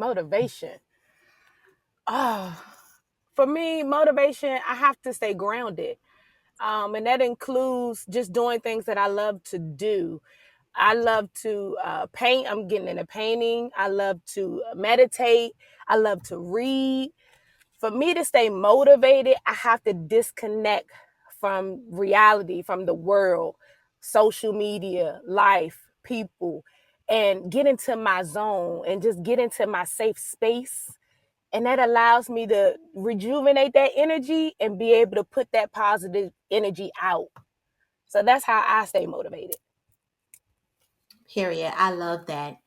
Motivation. Oh, for me, motivation, I have to stay grounded. And that includes just doing things that I love to do. I love to paint. I'm getting into painting. I love to meditate. I love to read. For me to stay motivated, I have to disconnect from reality, from the world, social media, life, people, and get into my zone and just get into my safe space. And that allows me to rejuvenate that energy and be able to put that positive energy out. So that's how I stay motivated. Period. I love that.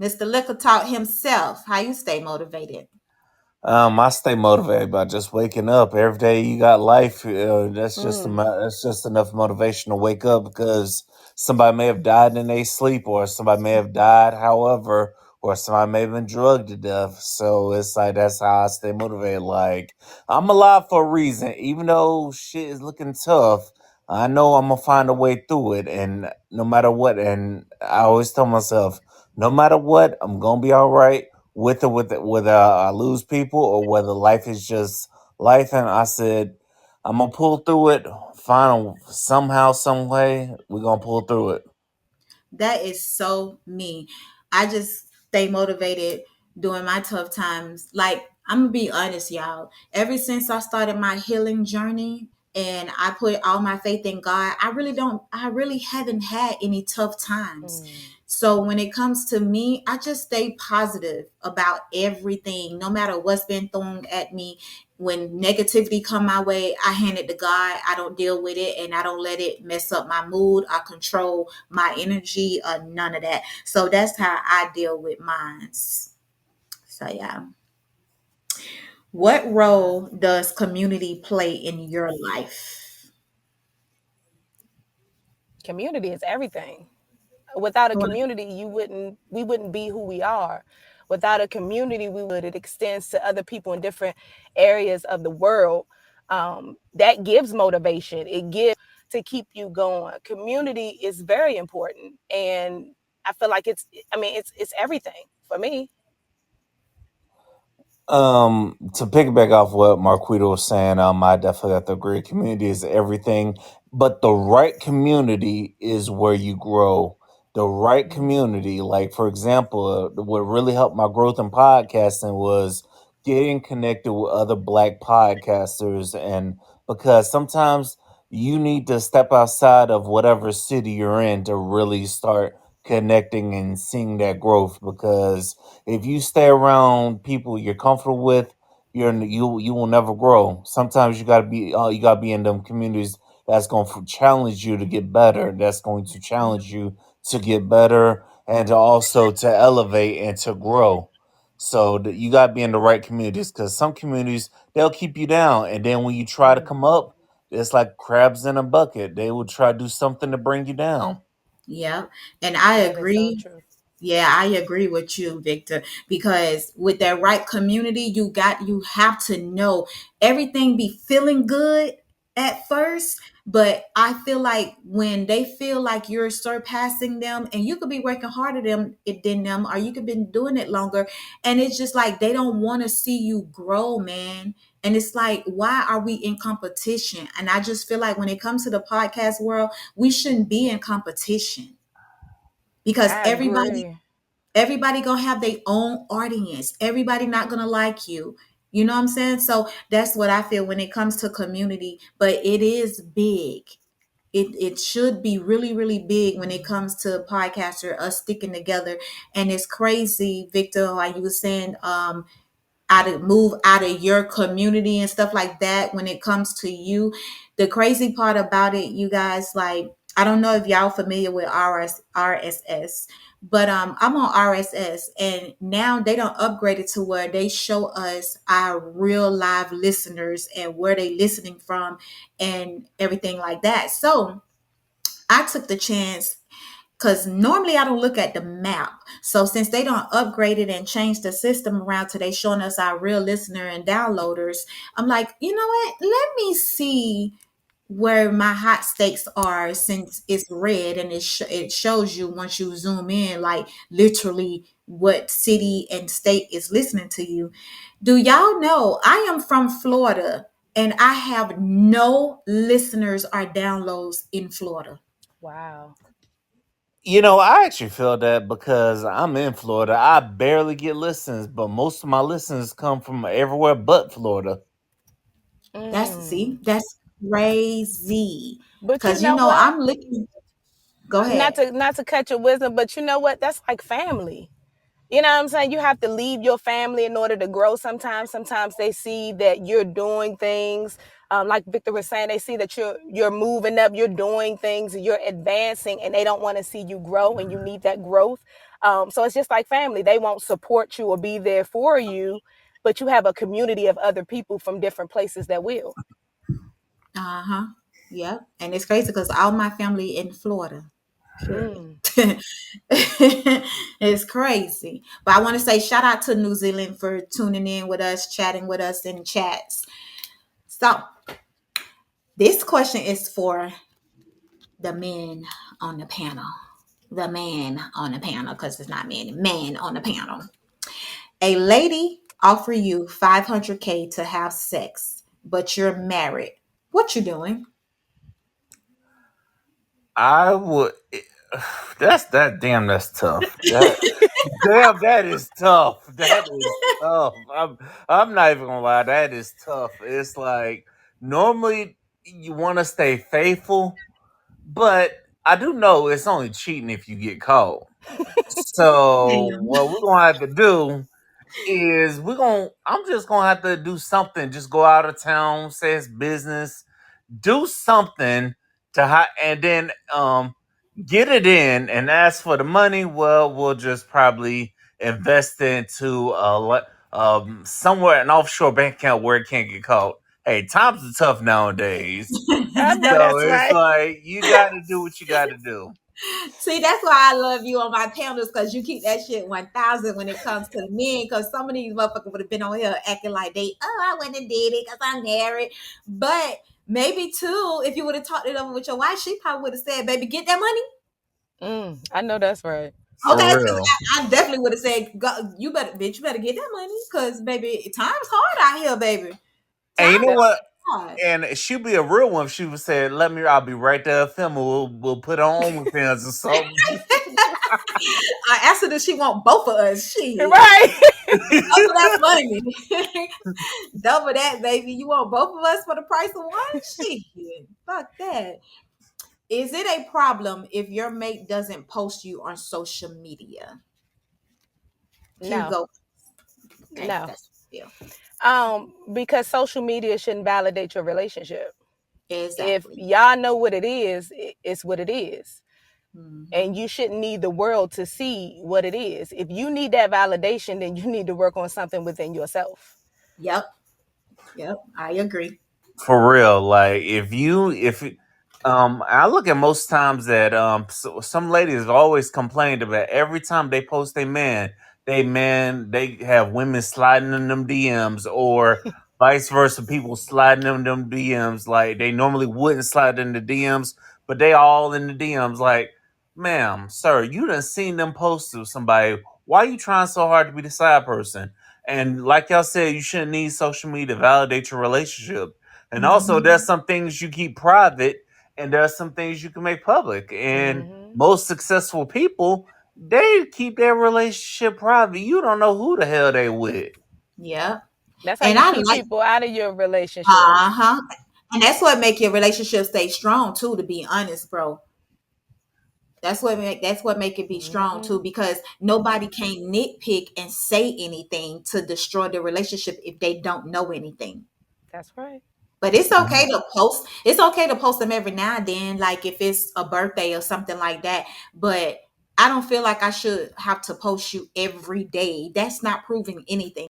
Mr. Liquor taught himself how you stay motivated. I stay motivated by just waking up every day. You got life. Mm. That's just enough motivation to wake up because somebody may have died in their sleep, or somebody may have died, however, or somebody may have been drugged to death. So it's like that's how I stay motivated. Like I'm alive for a reason, even though shit is looking tough. I know I'm gonna find a way through it, and no matter what. And I always tell myself, no matter what, I'm gonna be all right with it, whether I lose people or whether life is just life. And I said, I'm gonna pull through it. Find somehow, some way, we're gonna pull through it. That is so me. I just stay motivated during my tough times. Like, I'm gonna be honest, y'all. Ever since I started my healing journey and I put all my faith in God, I really haven't had any tough times. Mm. So when it comes to me, I just stay positive about everything, no matter what's been thrown at me. When negativity come my way, I hand it to God. I don't deal with it and I don't let it mess up my mood. I control my energy or none of that. So that's how I deal with mine. So yeah. What role does community play in your life? Community is everything. Without a Well, community, we wouldn't be who we are. Without a community, we would. It extends to other people in different areas of the world. That gives motivation. It gives to keep you going. Community is very important, and I feel like it's. I mean, it's everything for me. To piggyback off what Marquito was saying, I definitely have to agree. Community is everything, but the right community is where you grow. The right community, like for example, what really helped my growth in podcasting was getting connected with other Black podcasters, and because sometimes you need to step outside of whatever city you're in to really start connecting and seeing that growth because if you stay around people you're comfortable with, you will never grow. Sometimes you gotta be in them communities that's going to challenge you to get better. That's going to challenge you to get better and to also to elevate and to grow. So you gotta be in the right communities because some communities they'll keep you down, and then when you try to Mm. come up, it's like crabs in a bucket. They will try to do something to bring you down. yeah. And I That is so agree. true. Yeah, I agree with you, Victor, because with that right community, you have to know everything be feeling good at first, but I feel like when they feel like you're surpassing them and you could be working harder than them or you could be doing it longer and it's just like they don't want to see you grow, man. And it's like, why are we in competition? And I just feel like when it comes to the podcast world, we shouldn't be in competition because I everybody agree. everybody gonna have their own audience. Everybody not gonna like you. You know what I'm saying? So that's what I feel when it comes to community. But it is big. It should be really, really big when it comes to podcaster, us sticking together. And it's crazy, Victor, like you were saying, move out of your community and stuff like that when it comes to you. The crazy part about it, you guys, like I don't know if y'all familiar with RSS, but I'm on RSS and now they don't upgrade it to where they show us our real live listeners and where they listening from and everything like that. So I took the chance because normally I don't look at the map. So since they don't upgrade it and change the system around today, showing us our real listener and downloaders, I'm like, you know what? Let me see where my hot steaks are, since it's red and it shows you once you zoom in, like literally what city and state is listening to you. Do y'all know I am from Florida and I have no listeners or downloads in Florida? Wow. I actually feel that because I'm in Florida. I barely get listens, but most of my listens come from everywhere but Florida. Mm. That's crazy. But you Cause know what? I'm looking. Go Not ahead. to not to cut your wisdom, but you know what? That's like family. You know what I'm saying? You have to leave your family in order to grow sometimes. Sometimes they see that you're doing things. Like Victor was saying, they see that you're moving up, you're doing things, you're advancing, and they don't want to see you grow, and you need that growth. So it's just like family. They won't support you or be there for you, but you have a community of other people from different places that will. Uh-huh. Yep. And it's crazy because all my family in Florida. Period. Mm. It's crazy. But I want to say shout out to New Zealand for tuning in with us, chatting with us in chats. So this question is for the men on the panel. The man on the panel, because it's not men, man on the panel. A lady offer you 500K to have sex, but you're married. What you doing? I would. That's that. Damn, that's tough. Damn, that is tough. That is tough. I'm not even gonna lie. That is tough. It's like normally you want to stay faithful, but I do know it's only cheating if you get caught. So Damn. what we're gonna have to do is I'm just gonna have to do something. Just go out of town, say it's business, do something and then get it in. And as for the money, well, we'll just probably invest it into somewhere an offshore bank account where it can't get caught. Hey, times are tough nowadays, I know so that's it's right. like you got to do what you got to do. See, that's why I love you on my panels, because you keep that shit 1,000 when it comes to the men. Because some of these motherfuckers would have been on here acting like I went and did it because I'm married. But maybe too, if you would have talked it over with your wife, she probably would have said, "Baby, get that money." I know that's right. For Okay, so real. I definitely would have said, you better, bitch, you better get that money, because baby, time's hard out here, baby. And you Time's know That, what? hard. And she'd be a real one if she would say, "Let me. I'll be right there. Film. We'll put on OnlyFans or something." I asked her, does she want both of us? Shit. right. Double that money. Double that, baby. You want both of us for the price of one? Shit. Fuck that. Is it a problem if your mate doesn't post you on social media? Q No, go. Okay, no. that's yeah. Because social media shouldn't validate your relationship. If Exactly. y'all know what it is, it's what it is. Hmm. And you shouldn't need the world to see what it is. If you need that validation, then you need to work on something within yourself. Yep. Yep. I agree. For real, like if I look at most times that some ladies have always complained about every time they post a man, they have women sliding in them DMs or vice versa, people sliding in them DMs like they normally wouldn't slide in the DMs, but they all in the DMs like, ma'am, sir, you done seen them post to somebody. Why you trying so hard to be the side person? And like y'all said, you shouldn't need social media to validate your relationship. And also, Hmm. there's some things you keep private, and there's some things you can make public. And Hmm. most successful people, they keep their relationship private. You don't know who the hell they with. Yep. That's how And you I keep like, people out of your relationship. uh-huh. And that's what make your relationship stay strong too, to be honest, bro. That's what make it be strong Hmm. too, because nobody can nitpick and say anything to destroy the relationship if they don't know anything. That's right. But it's okay to post. It's okay to post them every now and then, like if it's a birthday or something like that. But I don't feel like I should have to post you every day. That's not proving anything.